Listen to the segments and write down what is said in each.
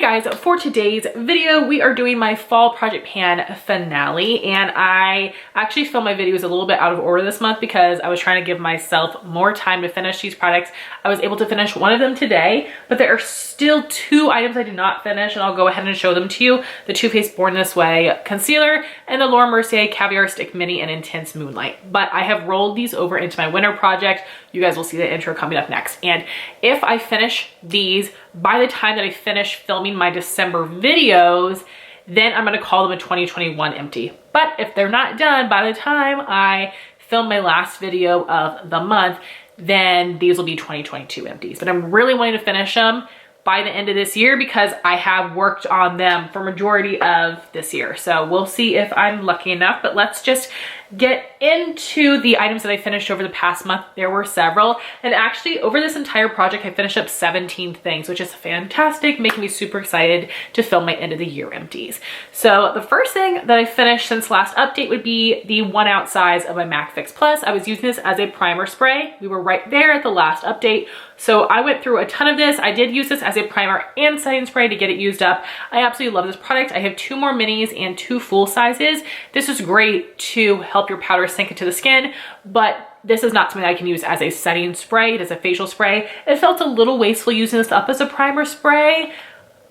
guys, for today's video we are doing my fall project pan finale, and I actually filmed my videos a little bit out of order this month because I was trying to give myself more time to finish these products. I was able to finish one of them today, but there are still two items I did not finish, and I'll go ahead and show them to you. The Too Faced Born This Way concealer and the Laura Mercier Caviar Stick Mini and Intense Moonlight. But I have rolled these over into my winter project. You guys will see the intro coming up next. And if I finish these by the time that I finish filming my December videos, then I'm going to call them a 2021 empty. But if they're not done by the time I film my last video of the month, then these will be 2022 empties. But I'm really wanting to finish them by the end of this year because I have worked on them for majority of this year. So we'll see if I'm lucky enough, but let's just get into the items that I finished over the past month. There were several, and actually over this entire project I finished up 17 things, which is fantastic, making me super excited to film my end of the year empties. So the first thing that I finished since last update would be the 1 ounce size of my MAC Fix Plus. I was using this as a primer spray. We were right there at the last update, so I went through a ton of this. I did use this as a primer and setting spray to get it used up. I absolutely love this product. I have 2 more minis and 2 full sizes. This is great to help your powder sink into the skin, but this is not something I can use as a setting spray. It is a facial spray. It felt a little wasteful using this up as a primer spray,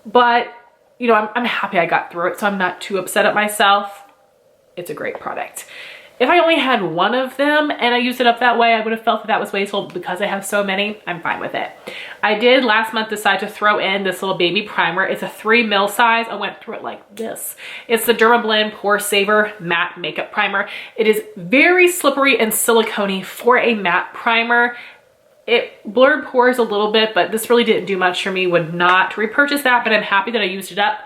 but you know, I'm happy I got through it, so I'm not too upset at myself. It's a great product. If I only had one of them and I used it up that way, I would have felt that was wasteful. Because I have so many, I'm fine with it. I did last month decide to throw in this little baby primer. It's a 3 ml size. I went through it like this. It's the Dermablend Poresaver Matte Makeup Primer. It is very slippery and silicone-y for a matte primer. It blurred pores a little bit, but this really didn't do much for me. Would not repurchase that, but I'm happy that I used it up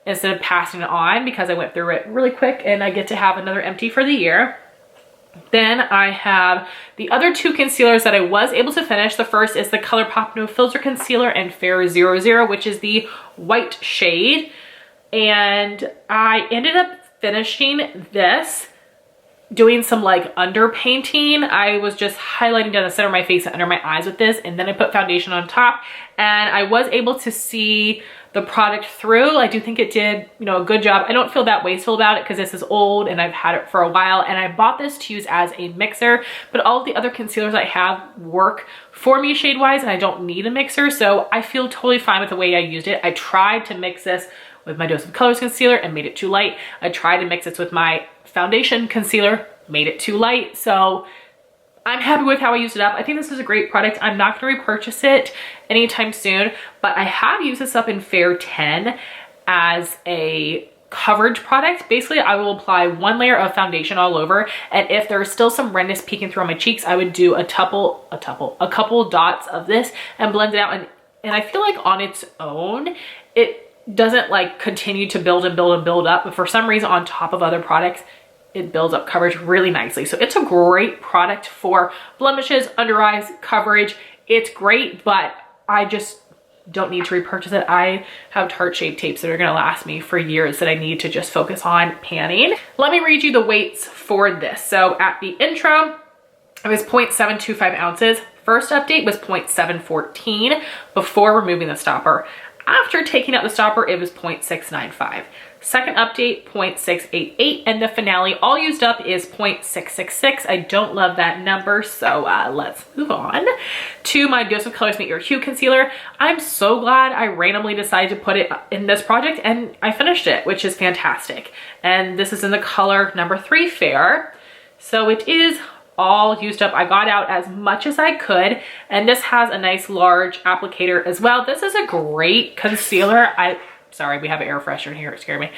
instead of passing it on because I went through it really quick and I get to have another empty for the year. Then I have the other 2 concealers that I was able to finish. The first is the ColourPop No Filter Concealer and Fair 00, which is the white shade. And I ended up finishing this doing some like underpainting. I was just highlighting down the center of my face and under my eyes with this, and then I put foundation on top, and I was able to see the product through. I do think it did, you know, a good job. I don't feel that wasteful about it because this is old and I've had it for a while, and I bought this to use as a mixer, but all of the other concealers I have work for me shade wise and I don't need a mixer, so I feel totally fine with the way I used it. I tried to mix this with my Dose of Colors concealer and made it too light. I tried to mix this with my foundation concealer, made it too light. So I'm happy with how I used it up. I think this is a great product. I'm not going to repurchase it anytime soon, but I have used this up in Fair 10 as a coverage product. Basically, I will apply 1 layer of foundation all over, and if there's still some redness peeking through on my cheeks, I would do a couple dots of this and blend it out. And I feel like on its own, it doesn't like continue to build and build and build up, but for some reason on top of other products it builds up coverage really nicely. So it's a great product for blemishes, under eyes, coverage. It's great, but I just don't need to repurchase it. I have Tarte Shape Tapes that are gonna last me for years that I need to just focus on panning. Let me read you the weights for this. So at the intro, it was 0.725 ounces. First update was 0.714 before removing the stopper. After taking out the stopper, it was 0.695. Second update, 0.688, and the finale all used up is 0.666. I don't love that number, so let's move on to my Dose of Colors Meet Your Hue concealer. I'm so glad I randomly decided to put it in this project and I finished it, which is fantastic. And this is in the color number 3 Fair. So it is all used up. I got out as much as I could, and this has a nice large applicator as well. This is a great concealer. Sorry, we have an air freshener here, it scared me.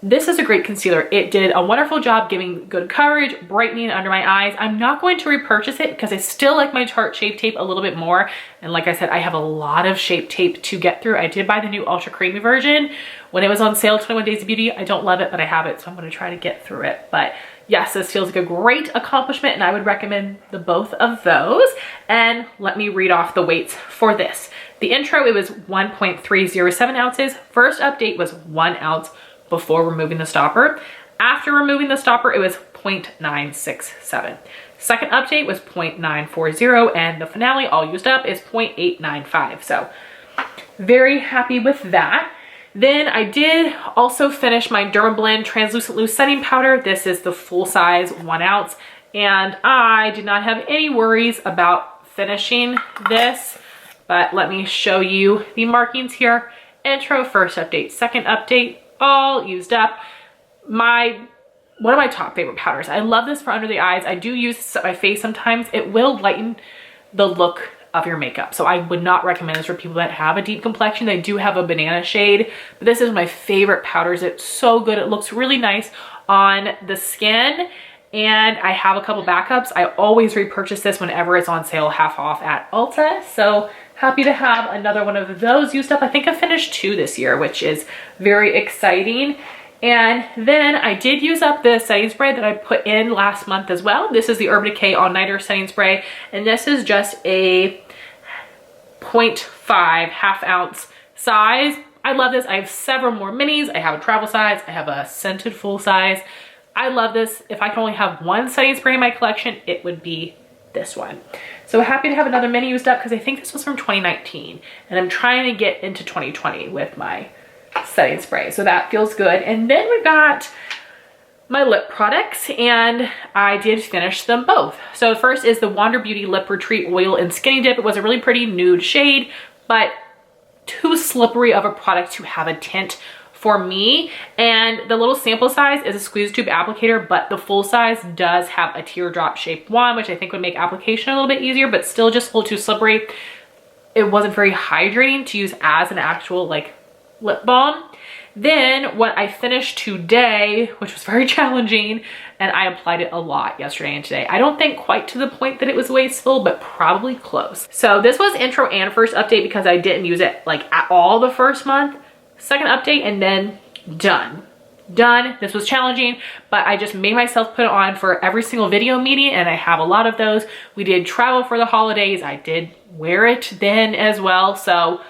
This is a great concealer. It did a wonderful job giving good coverage, brightening under my eyes. I'm not going to repurchase it because I still like my Tarte Shape Tape a little bit more. And like I said, I have a lot of Shape Tape to get through. I did buy the new Ultra Creamy version when it was on sale, 21 Days of Beauty. I don't love it, but I have it, so I'm going to try to get through it. But yes, this feels like a great accomplishment, and I would recommend the both of those. And let me read off the weights for this. The intro, it was 1.307 ounces. First update was 1 ounce before removing the stopper. After removing the stopper, it was 0.967. Second update was 0.940, and the finale all used up is 0.895. So very happy with that. Then I did also finish my Dermablend Translucent Loose Setting Powder. This is the full size 1 ounce. And I did not have any worries about finishing this, but let me show you the markings here. Intro, first update, second update, all used up. One of my top favorite powders. I love this for under the eyes. I do use this on my face sometimes. It will lighten the look of your makeup. So I would not recommend this for people that have a deep complexion. They do have a banana shade, but this is my favorite powders. It's so good. It looks really nice on the skin. And I have a couple backups. I always repurchase this whenever it's on sale half off at Ulta. So happy to have another one of those used up. I think I finished 2 this year, which is very exciting. And then I did use up the setting spray that I put in last month as well. This is the Urban Decay All Nighter setting spray. And this is just a 0.5 half ounce size. I love this. I have several more minis. I have a travel size. I have a scented full size. I love this. If I can only have one setting spray in my collection, it would be this one. So happy to have another mini used up because I think this was from 2019. And I'm trying to get into 2020 with my setting spray. So that feels good. And then we've got my lip products and I did finish them both. So first is the Wander Beauty Lip Retreat Oil and Skinny Dip. It was a really pretty nude shade, but too slippery of a product to have a tint for me. And the little sample size is a squeeze tube applicator, but the full size does have a teardrop shaped wand, which I think would make application a little bit easier, but still just a little too slippery. It wasn't very hydrating to use as an actual like lip balm. Then what I finished today, which was very challenging, and I applied it a lot yesterday and today. I don't think quite to the point that it was wasteful, but probably close. So this was intro and first update because I didn't use it like at all the first month. Second update and then done. This was challenging, but I just made myself put it on for every single video meeting, and I have a lot of those. We did travel for the holidays. I did wear it then as well. So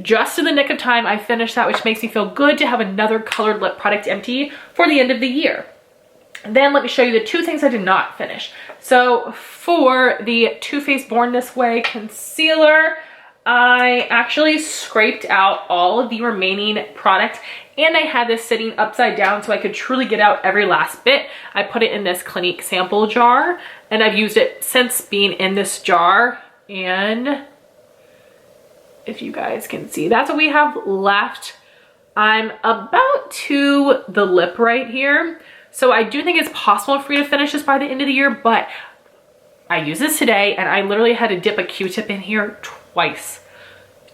just in the nick of time, I finished that, which makes me feel good to have another colored lip product empty for the end of the year. And then let me show you the 2 things I did not finish. So for the Too Faced Born This Way concealer, I actually scraped out all of the remaining product, and I had this sitting upside down so I could truly get out every last bit. I put it in this Clinique sample jar, and I've used it since being in this jar. And if you guys can see, that's what we have left. I'm about to the lip right here. So I do think it's possible for me to finish this by the end of the year, but I used this today and I literally had to dip a Q-tip in here twice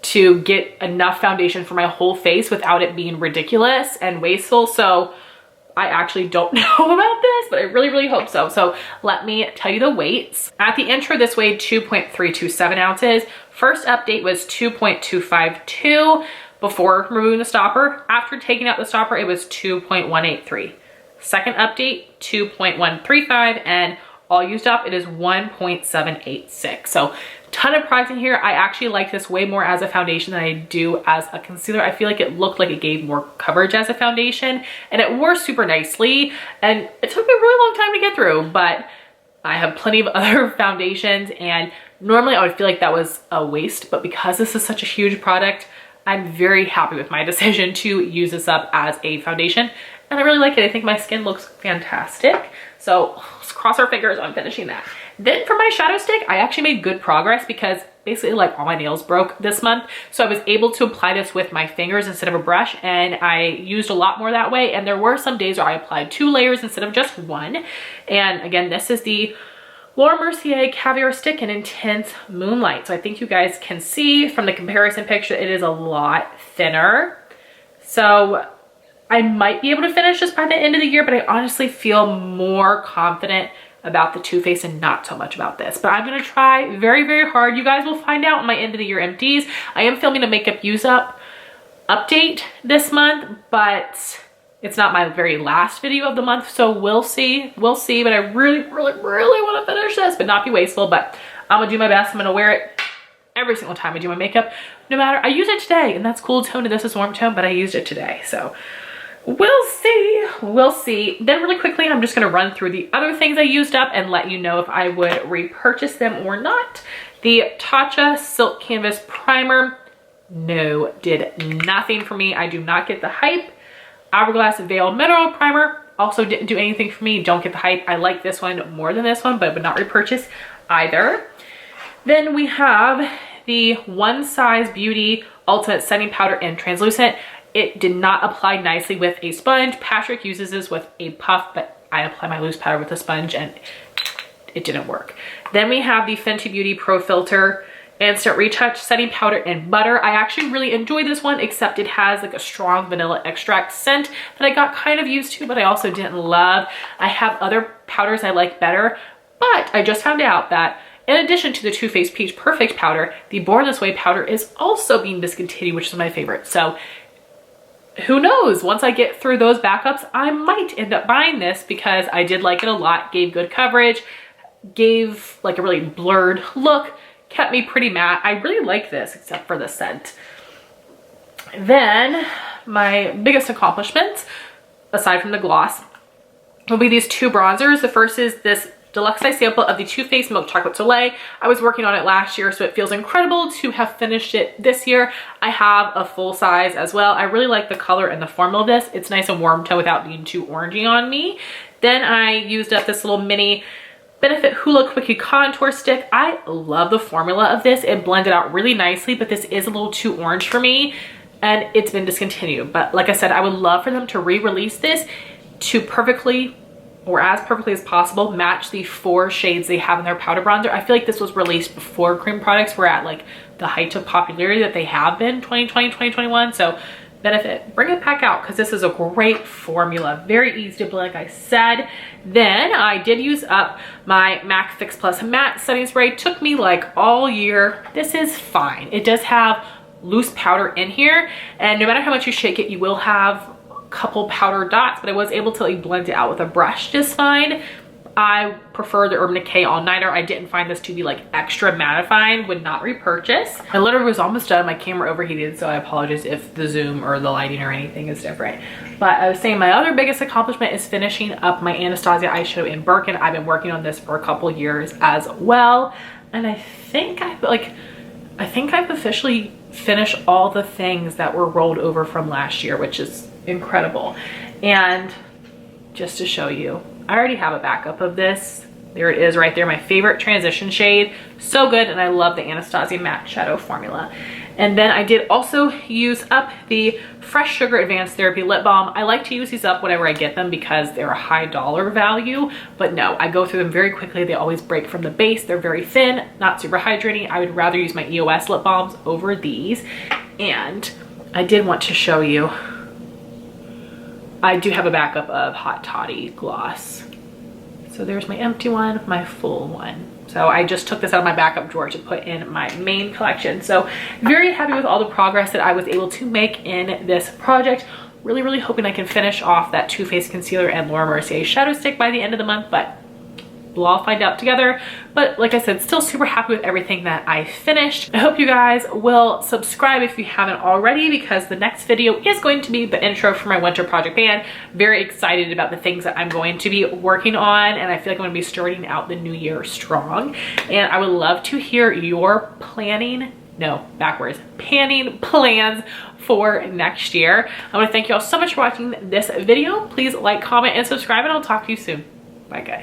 to get enough foundation for my whole face without it being ridiculous and wasteful. So I actually don't know about this, but I really, really hope so. So let me tell you the weights. At the intro, this weighed 2.327 ounces. First update was 2.252 before removing the stopper. After taking out the stopper, it was 2.183. Second update, 2.135, and all used up, it is 1.786. So ton of products in here. I actually like this way more as a foundation than I do as a concealer. I feel like it looked like it gave more coverage as a foundation, and it wore super nicely, and it took me a really long time to get through, but I have plenty of other foundations, and normally I would feel like that was a waste, but because this is such a huge product, I'm very happy with my decision to use this up as a foundation, and I really like it. I think my skin looks fantastic. So let's cross our fingers on finishing that. Then for my shadow stick, I actually made good progress because basically like all my nails broke this month. So I was able to apply this with my fingers instead of a brush, and I used a lot more that way. And there were some days where I applied 2 layers instead of just 1. And again, this is the Laura Mercier Caviar Stick in Intense Moonlight. So I think you guys can see from the comparison picture, it is a lot thinner. So I might be able to finish this by the end of the year, but I honestly feel more confident about the Too Faced and not so much about this. But I'm gonna try very, very hard. You guys will find out in my end of the year empties. I am filming a makeup use up update this month, but it's not my very last video of the month, so we'll see. We'll see, but I really, really, really wanna finish this, but not be wasteful. But I'm gonna do my best. I'm gonna wear it every single time I do my makeup, no matter. I use it today, and that's cool tone, and this is warm tone, but I used it today, so we'll see. We'll see. Then really quickly, I'm just going to run through the other things I used up and let you know if I would repurchase them or not. The Tatcha Silk Canvas Primer. No, did nothing for me. I do not get the hype. Hourglass Veil Mineral Primer also didn't do anything for me. Don't get the hype. I like this one more than this one, but would not repurchase either. Then we have the One Size Beauty Ultimate Setting Powder in Translucent. It did not apply nicely with a sponge. Patrick uses this with a puff, but I apply my loose powder with a sponge and it didn't work. Then we have the Fenty Beauty Pro Filt'r Instant Retouch Setting Powder in Butter. I actually really enjoy this one, except it has like a strong vanilla extract scent that I got kind of used to, but I also didn't love. I have other powders I like better, but I just found out that in addition to the Too Faced Peach Perfect powder, the Born This Way powder is also being discontinued, which is my favorite. So who knows? Once I get through those backups, I might end up buying this because I did like it a lot, gave good coverage, gave like a really blurred look, kept me pretty matte. I really like this except for the scent. Then my biggest accomplishments, aside from the gloss, will be these two bronzers. The first is this deluxe size sample of the Too Faced Milk Chocolate Soleil. I was working on it last year, so it feels incredible to have finished it this year. I have a full size as well. I really like the color and the formula of this. It's nice and warm tone without being too orangey on me. Then I used up this little mini Benefit Hoola Quickie Contour Stick. I love the formula of this. It blended out really nicely, but this is a little too orange for me and it's been discontinued. But like I said, I would love for them to re-release this to perfectly, or as perfectly as possible, match the 4 shades they have in their powder bronzer. I feel like this was released before cream products were at like the height of popularity that they have been 2020, 2021. So Benefit, bring it back out because this is a great formula. Very easy to blend, like I said. Then I did use up my MAC Fix Plus Matte Setting Spray. Took me like all year. This is fine. It does have loose powder in here, and no matter how much you shake it, you will have couple powder dots, but I was able to like blend it out with a brush just fine. I prefer the Urban Decay All Nighter. I didn't find this to be like extra mattifying, would not repurchase. I literally was almost done. My camera overheated, so I apologize if the zoom or the lighting or anything is different. But I was saying my other biggest accomplishment is finishing up my Anastasia eyeshadow in Birkin. I've been working on this for a couple years as well, and I think I've officially finished all the things that were rolled over from last year, which is incredible. And just to show you, I already have a backup of this. There it is right there, my favorite transition shade. So good, and I love the Anastasia matte shadow formula. And then I did also use up the Fresh Sugar Advanced Therapy Lip Balm. I like to use these up whenever I get them because they're a high dollar value, but no, I go through them very quickly. They always break from the base. They're very thin, not super hydrating. I would rather use my EOS lip balms over these. And I did want to show you, I do have a backup of Hot Toddy gloss. So there's my empty one, my full one. So I just took this out of my backup drawer to put in my main collection. So very happy with all the progress that I was able to make in this project. Really, really hoping I can finish off that Too Faced Concealer and Laura Mercier Shadow Stick by the end of the month, but we'll all find out together. But like I said, still super happy with everything that I finished. I hope you guys will subscribe if you haven't already, because the next video is going to be the intro for my winter project pan. Very excited about the things that I'm going to be working on, and I feel like I'm going to be starting out the new year strong. And I would love to hear your panning plans for next year. I want to thank you all so much for watching this video. Please like, comment, and subscribe, and I'll talk to you soon. Bye guys.